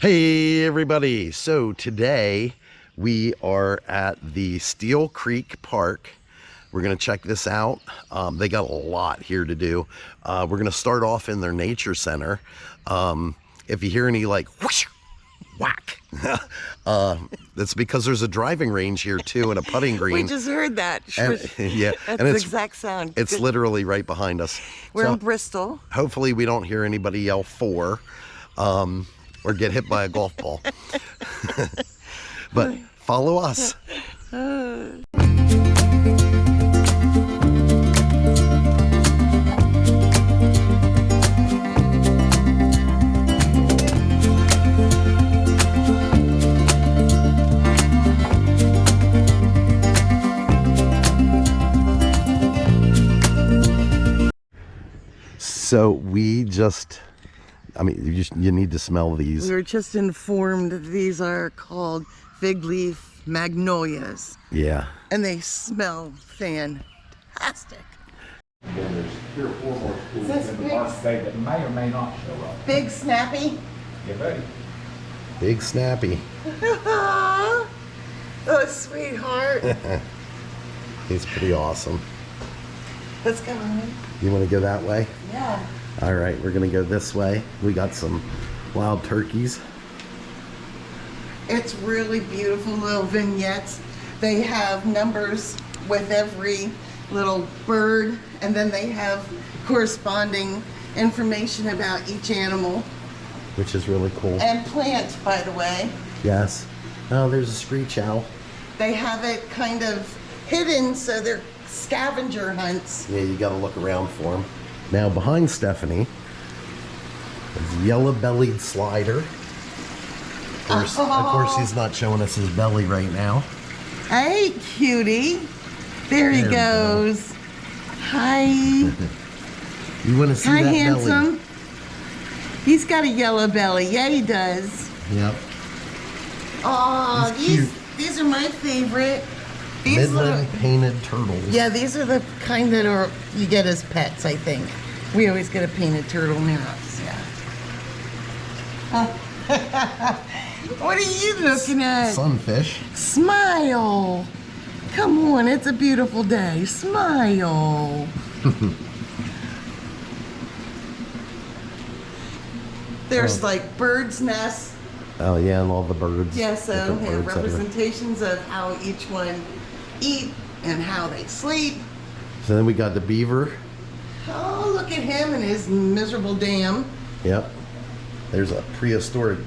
Hey everybody, so today we are at the Steele Creek Park. We're going to check this out. They got a lot here to do. We're going to start off in their nature center. If you hear any like whoosh, whack, that's because there's a driving range here too and a putting green. We just heard that. And, yeah, that's and the exact sound. It's literally right behind us. We're in Bristol. Hopefully we don't hear anybody yell "4." Or get hit by a golf ball. But follow us. So we just, you need to smell these. We were just informed that these are called fig leaf magnolias. Yeah. And they smell fantastic. There's 3 or 4 more schools Is in the this park today that may or may not show up. Big Snappy. Yeah, buddy. Big Snappy. Oh, sweetheart. He's pretty awesome. Let's go, honey. You want to go that way? Yeah. All right, we're gonna go this way. We got some wild turkeys. It's really beautiful little vignettes. They have numbers with every little bird, and then they have corresponding information about each animal. Which is really cool. And plants, by the way. Yes. Oh, there's a screech owl. They have it kind of hidden, so they're scavenger hunts. Yeah, you gotta look around for them. Now behind Steph-N-Lee is yellow-bellied slider. Of course, he's not showing us his belly right now. Hey, cutie. There he goes. Hi. You want to see Hi, that handsome. belly? He's got a yellow belly. Yeah, he does. Yep. Oh, He's these are my favorite. These Midland painted turtles. Yeah, these are the kind that are you get as pets, I think. We always get a painted turtle near us, yeah. What are you looking at? Sunfish. Smile. Come on, it's a beautiful day. Smile. There's like birds' nests. Oh yeah, and all the birds. Yeah, so Different yeah, birds representations of how each one eat and how they sleep. So then we got the beaver. Oh, look at him and his miserable dam. Yep. There's a prehistoric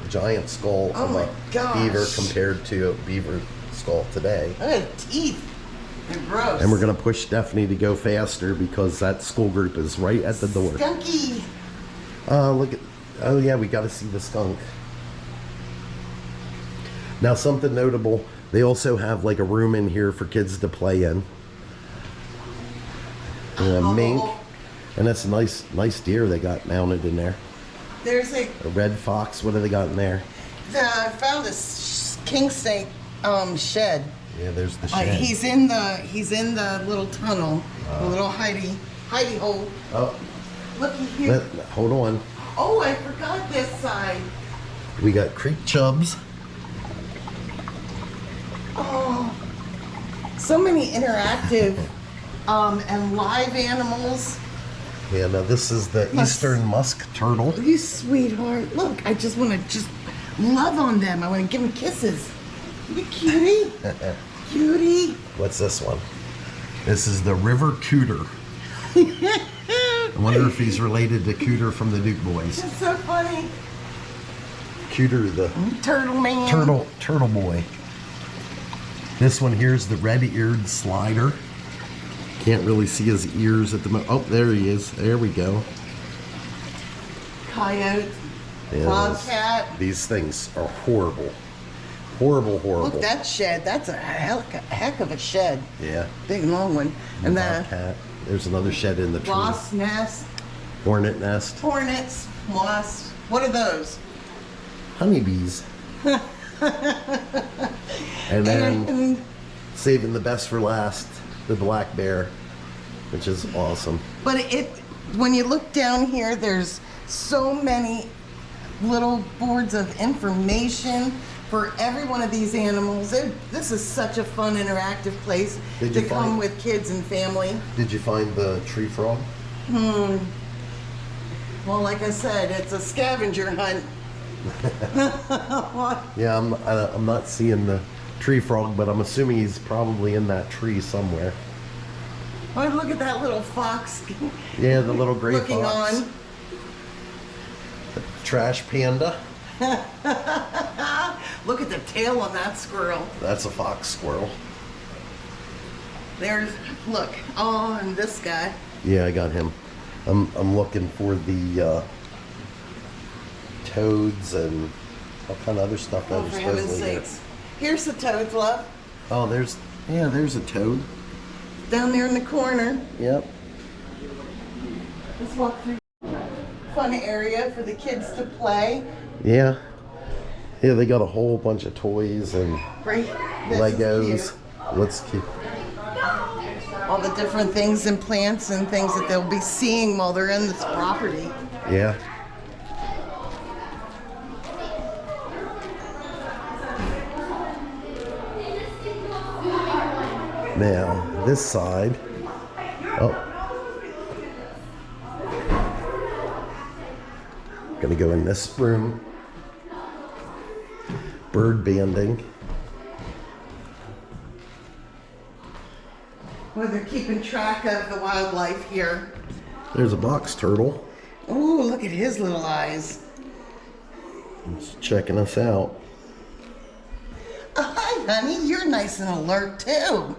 giant skull Oh of my a gosh. beaver compared to a beaver skull today. Look at the teeth. They're gross. And we're gonna push Stephanie to go faster because that school group is right at the door. Skunky. Look at, oh yeah, we gotta see the skunk. Now something notable, they also have like a room in here for kids to play in. And a mink, and that's a nice deer they got mounted in there. There's a red fox, what do they got in there? I found a king snake shed. Yeah, there's the shed. He's in the little tunnel, the little hidey hole. Oh, Looky here. hold on. Oh, I forgot this side. We got creek chubs. Oh, so many interactive and live animals. Yeah, now this is the eastern musk turtle. You sweetheart. Look, I just want to love on them. I want to give them kisses. You cutie. Cutie. What's this one? This is the river cooter. I wonder if he's related to Cooter from the Duke Boys. That's so funny. Cooter, the turtle man. Turtle boy. This one here is the red-eared slider. Can't really see his ears at the moment. Oh, there he is. There we go. Coyote. Yeah, Bobcat. These things are horrible. Horrible. Look, that shed. That's a heck of a shed. Yeah. Big long one. And the Bobcat. There's another shed in the tree. wasp nest. Hornet nest. Hornets. Wasps. What are those? Honeybees. And then saving the best for last, the black bear, which is awesome. But when you look down here, there's so many little boards of information for every one of these animals. This is such a fun, interactive place to come with kids and family. Did you find the tree frog? Well, like I said, it's a scavenger hunt. Yeah, I'm not seeing the tree frog, but I'm assuming he's probably in that tree somewhere. Oh, look at that little fox. Yeah, the little gray looking fox. on. The trash panda. Look at the tail on that squirrel. That's a fox squirrel. Look, oh, and this guy. Yeah, I got him. I'm looking for the toads and all kind of other stuff that Oh, are for heaven's supposedly there. sakes. Here's the toads, love. Oh, there's a toad. Down there in the corner. Yep. Let's walk through. Fun area for the kids to play. Yeah. Yeah, they got a whole bunch of toys and Right. Legos. Let's keep. All the different things and plants and things that they'll be seeing while they're in this property. Yeah. Now, this side. Oh. Gonna go in this room. Bird banding. Well, they're keeping track of the wildlife here. There's a box turtle. Oh, look at his little eyes. He's checking us out. Oh, hi, honey. You're nice and alert, too.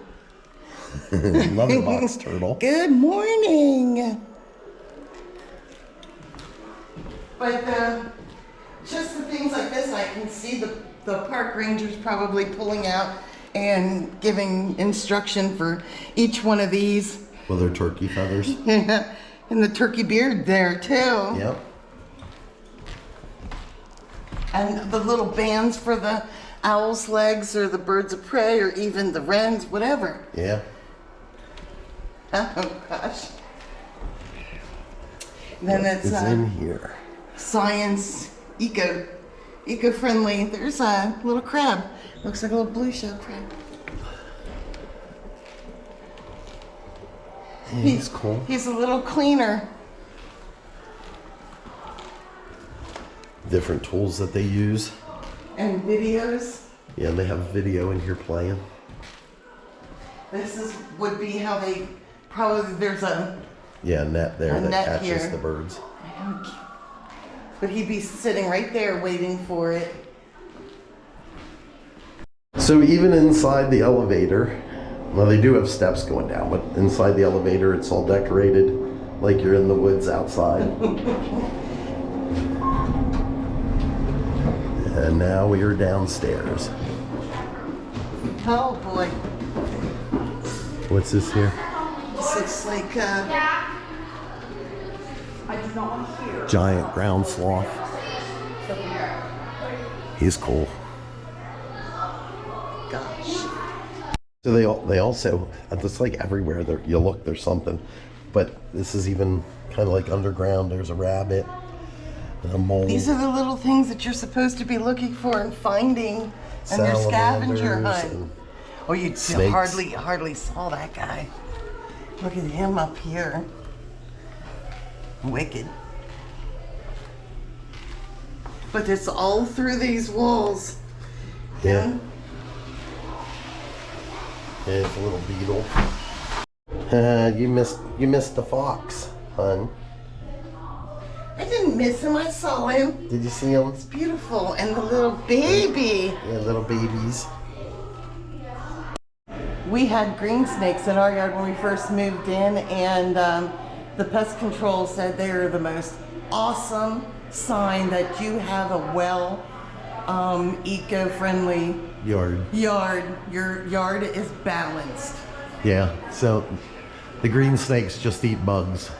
Love the box turtle. Good morning. But just the things like this, I can see the park rangers probably pulling out and giving instruction for each one of these. Well, they're turkey feathers. And the turkey beard there, too. Yep. And the little bands for the owl's legs or the birds of prey or even the wrens, whatever. Yeah. Oh, gosh. Then it's It's in here. science, eco-friendly. There's a little crab. Looks like a little blue shell crab. He's cool. He's a little cleaner. Different tools that they use. And videos. Yeah, they have video in here playing. Would be how they probably, there's a, Yeah, net there A that net catches here. the birds. but he'd be sitting right there waiting for it. So even inside the elevator, well, they do have steps going down, but inside the elevator, it's all decorated like you're in the woods outside. And now we are downstairs. Oh boy, What's this here? this looks like Giant ground sloth. He's cool. gosh. So they also, it's like everywhere there you look, there's something. But this is even kind of like underground. There's a rabbit and a mole. These are the little things that you're supposed to be looking for and finding in their scavenger salamanders hunt. and Oh, you snakes. hardly saw that guy. Look at him up here. Wicked. But it's all through these walls. Yeah. Yeah, it's a little beetle. You missed the fox, hun. I didn't miss him. I saw him. Did you see him? It's beautiful. And the little baby. Yeah, little babies. We had green snakes in our yard when we first moved in, and the pest control said they are the most awesome sign that you have a eco-friendly Yard. yard. Your yard is balanced. Yeah, so the green snakes just eat bugs.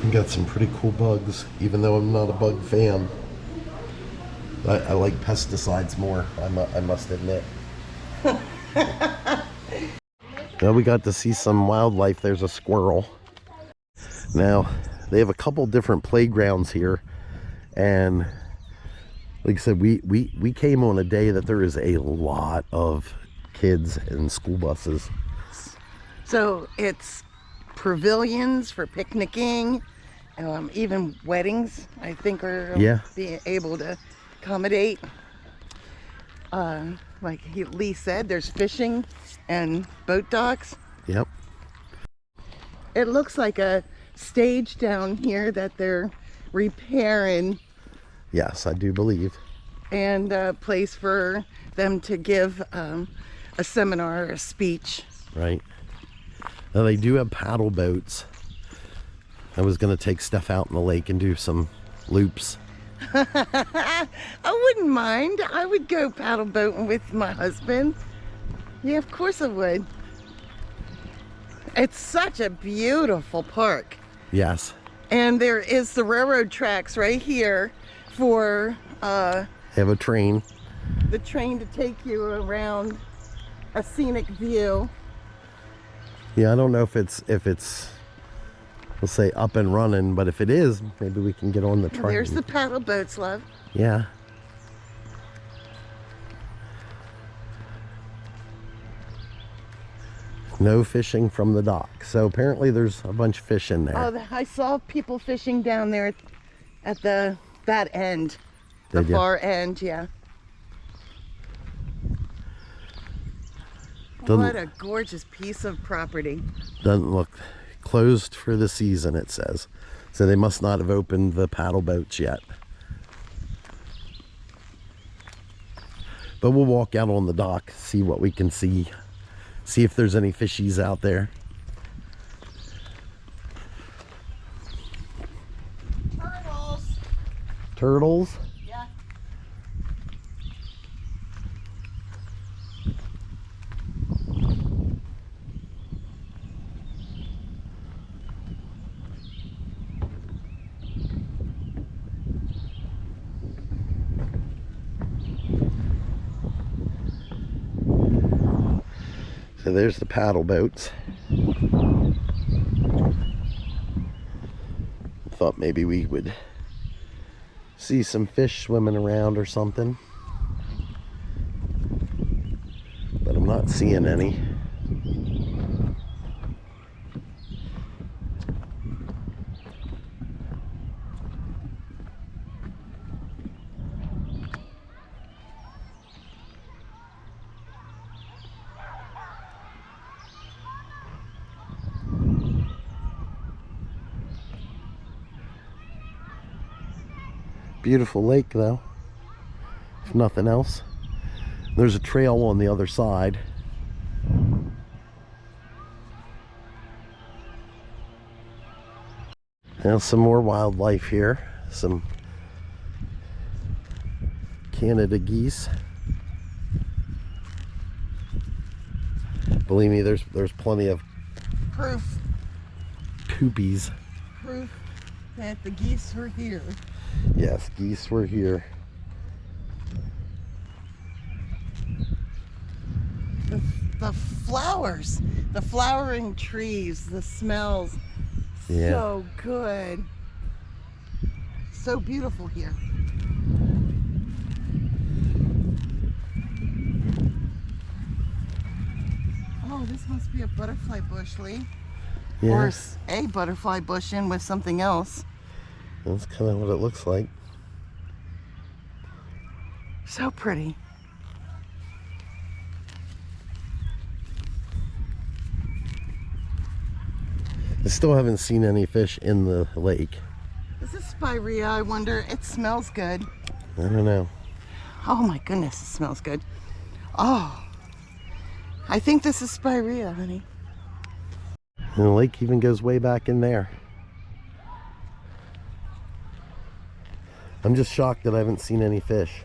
We got some pretty cool bugs, even though I'm not a bug fan. I like pesticides more, I must admit. Now we got to see some wildlife. There's a squirrel. Now, they have a couple different playgrounds here. And like I said, we came on a day that there is a lot of kids and school buses. So it's pavilions for picnicking, even weddings, I think, are being able to accommodate. Like Lee said, there's fishing and boat docks. Yep. It looks like a stage down here that they're repairing. Yes, I do believe. And a place for them to give a seminar or a speech. Right. Now they do have paddle boats. I was going to take Steph out in the lake and do some loops. I wouldn't mind. I would go paddle boating with my husband. Yeah, of course I would. It's such a beautiful park. Yes. And there is the railroad tracks right here for They have a train. the train to take you around a scenic view. Yeah, I don't know if it's let's say up and running, but if it is, maybe we can get on the train. There's the paddle boats, love. Yeah. No fishing from the dock. So apparently there's a bunch of fish in there. Oh, I saw people fishing down there at that end, the Did ya? far end, yeah. Doesn't- What a gorgeous piece of property. Doesn't look closed for the season, it says. So they must not have opened the paddle boats yet. But we'll walk out on the dock, see what we can see. See if there's any fishies out there. Turtles. Turtles? Yeah. So there's the paddle boats. Thought maybe we would see some fish swimming around or something. But I'm not seeing any. Beautiful lake though, if nothing else. There's a trail on the other side. Now some more wildlife here. Some Canada geese. Believe me, there's plenty of Proof coopies. that the geese were here. Yes, geese were here. The flowers, the flowering trees, the smells, Yeah. so good. So beautiful here. Oh, this must be a butterfly bush, Lee. Or Yes, a butterfly bush in with something else. that's kind of what it looks like. So pretty. I still haven't seen any fish in the lake. Is this spirea? I wonder. It smells good. I don't know. Oh my goodness, it smells good. Oh, I think this is spirea, honey. And the lake even goes way back in there. I'm just shocked that I haven't seen any fish.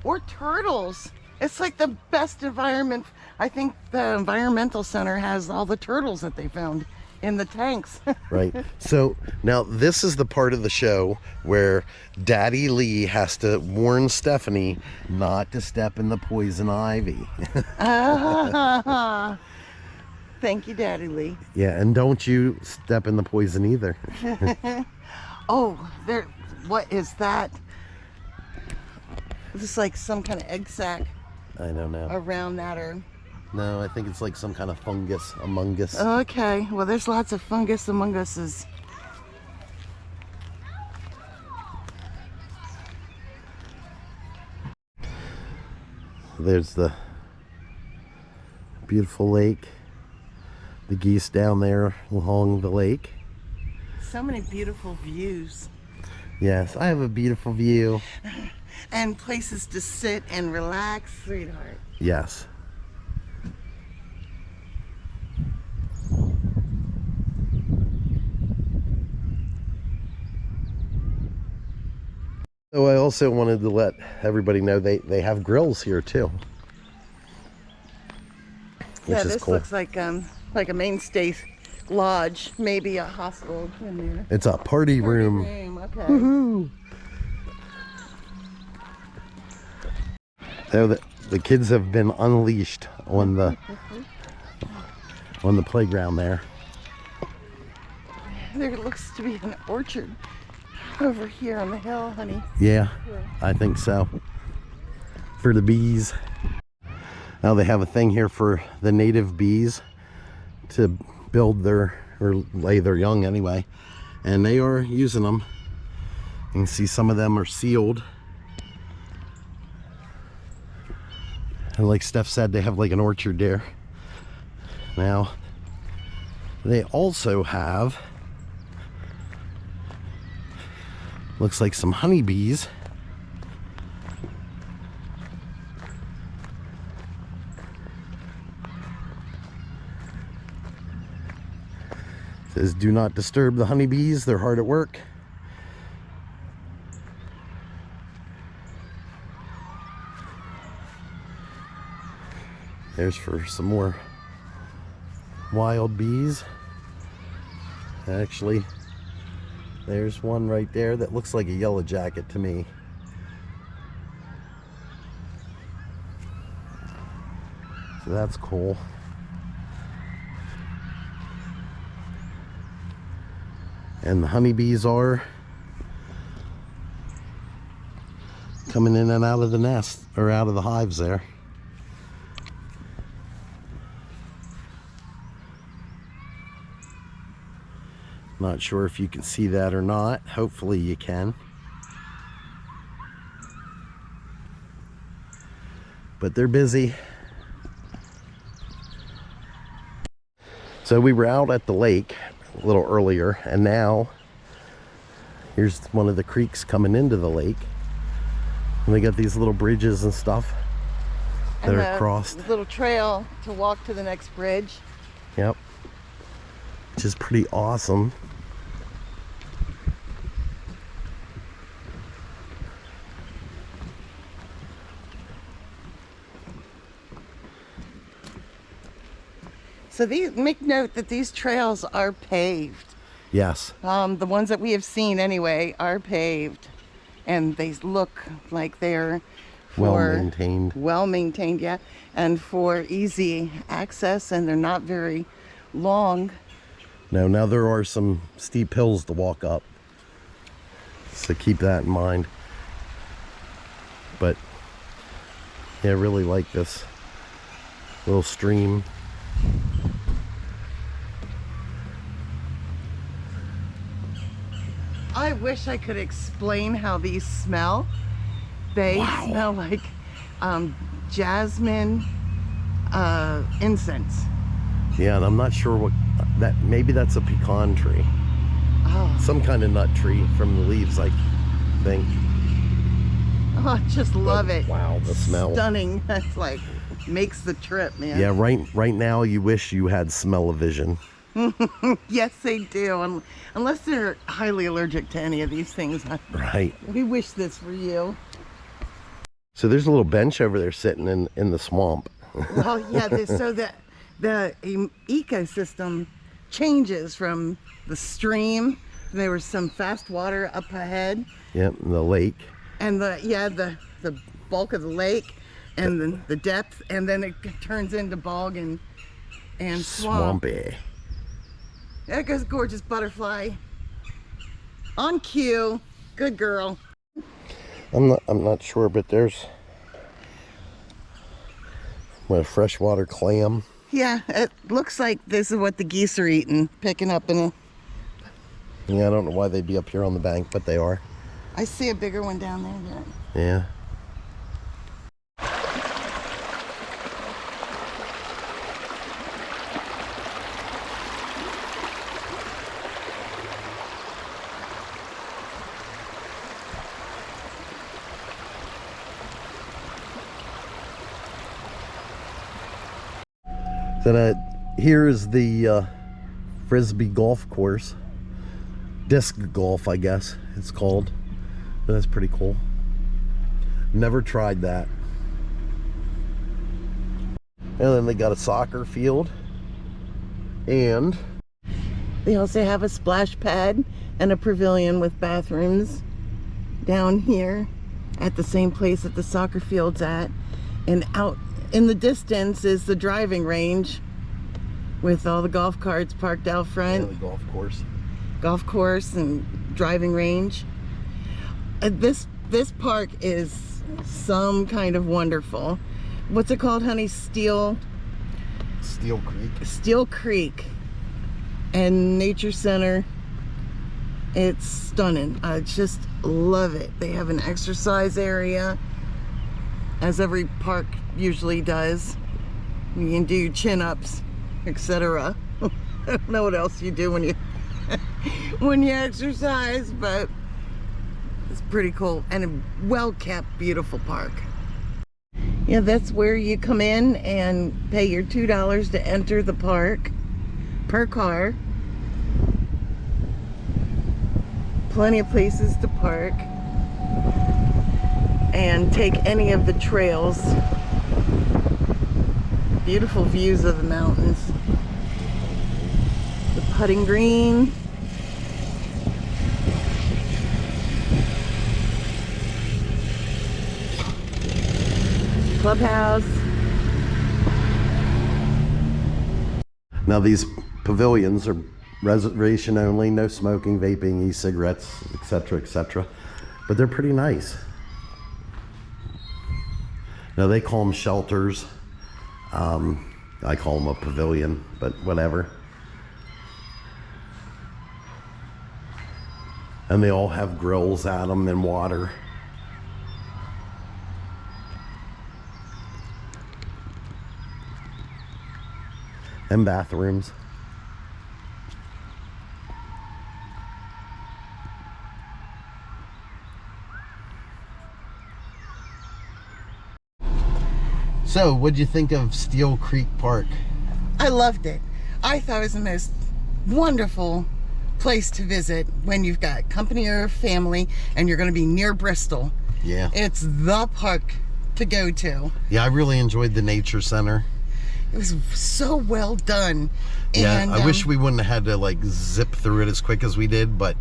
Or turtles. It's like the best environment. I think the environmental center has all the turtles that they found in the tanks. Right. So now this is the part of the show where Daddy Lee has to warn Stephanie not to step in the poison ivy. Thank you, Daddy Lee. Yeah, and don't you step in the poison either. Oh, there. What is that? This is like some kind of egg sac I don't know. around that, or No, I think it's like some kind of fungus among us. okay. Well, there's lots of fungus among us. There's the beautiful lake. The geese down there along the lake. So many beautiful views Yes, I have a beautiful view. and places to sit and relax, sweetheart. Yes. So I also wanted to let everybody know they have grills here too. Which Yeah, is this cool. looks like a mainstay lodge, maybe a hostel in there. It's a party room. Okay. Woohoo! So the kids have been unleashed on the playground there. There looks to be an orchard over here on the hill, honey. Yeah, I think so. For the bees. Now they have a thing here for the native bees to build their, or lay their young anyway. And they are using them. You can see some of them are sealed. And like Steph said, they have like an orchard there. Now, they also have, looks like some honeybees. Says do not disturb the honeybees, they're hard at work. There's for some more wild bees. Actually, there's one right there that looks like a yellow jacket to me. So that's cool. And the honeybees are coming in and out of the nest, or out of the hives there. Not sure if you can see that or not. Hopefully you can. But they're busy. So we were out at the lake a little earlier, and now here's one of the creeks coming into the lake. And they got these little bridges and stuff that are crossed. Little trail to walk to the next bridge. Yep. Which is pretty awesome. So make note that these trails are paved. Yes. The ones that we have seen anyway are paved, and they look like they're Well-maintained. Well maintained, yeah, and for easy access, and they're not very long. No, now there are some steep hills to walk up, so keep that in mind. But yeah, I really like this little stream. I wish I could explain how these smell. They smell like jasmine incense. Yeah, and I'm not sure what that, maybe that's a pecan tree. Oh, Some kind of nut tree from the leaves, I think. I just love But, it. wow, the smell. Stunning. That's like makes the trip, man. Yeah, right now you wish you had smell-o-vision. Yes, they do. Unless they're highly allergic to any of these things. Right. We wish this for you. So there's a little bench over there sitting in the swamp. Well, yeah, so the ecosystem changes from the stream. There was some fast water up ahead. Yep, and the lake. And the bulk of the lake and then the depth, and then it turns into bog and swamp. Swampy. There goes gorgeous butterfly. On cue. Good girl. I'm not sure, but there's what, a freshwater clam. Yeah, it looks like this is what the geese are eating, picking up in a... Yeah, I don't know why they'd be up here on the bank, but they are. I see a bigger one down there. Yeah. Then here is the Frisbee golf course. Disc golf, I guess it's called. But that's pretty cool. Never tried that. And then they got a soccer field. And They also have a splash pad and a pavilion with bathrooms down here at the same place that the soccer field's at. And out in the distance is the driving range with all the golf carts parked out front. the golf course. Golf course and driving range. This park is some kind of wonderful. What's it called, honey? Steele Creek and Nature Center. It's stunning. I just love it. They have an exercise area, as every park usually does. You can do chin-ups, etc. I don't know what else you do when you when you exercise, but it's pretty cool and a well-kept, beautiful park. Yeah, that's where you come in and pay your $2 to enter the park per car. Plenty of places to park and take any of the trails. Beautiful views of the mountains. The putting green. Clubhouse. Now these pavilions are reservation only, no smoking, vaping, e-cigarettes, etc., etc. But they're pretty nice. Now they call them shelters. I call them a pavilion, but whatever. And they all have grills at them and water. And bathrooms. So, what'd you think of Steele Creek Park? I loved it. I thought it was the most wonderful place to visit when you've got company or family and you're going to be near Bristol. Yeah. It's the park to go to. Yeah, I really enjoyed the nature center. It was so well done. Yeah, And, I wish we wouldn't have had to like zip through it as quick as we did, but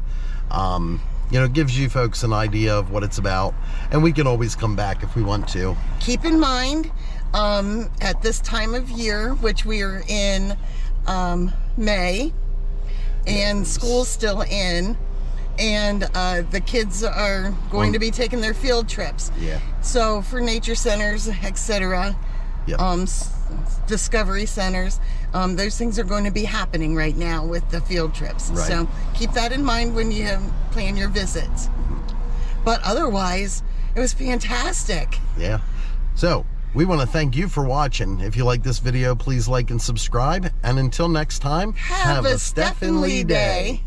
you know, it gives you folks an idea of what it's about, and we can always come back if we want to. keep in mind, at this time of year, which we are in May, and school's still in, and the kids are going to be taking their field trips. Yeah. So for nature centers, etc., Yep. discovery centers, those things are going to be happening right now with the field trips. Right. So keep that in mind when you plan your visits. But otherwise, it was fantastic. Yeah. So, we want to thank you for watching. If you like this video, please like and subscribe. And until next time, Have a Steph-N-Lee day.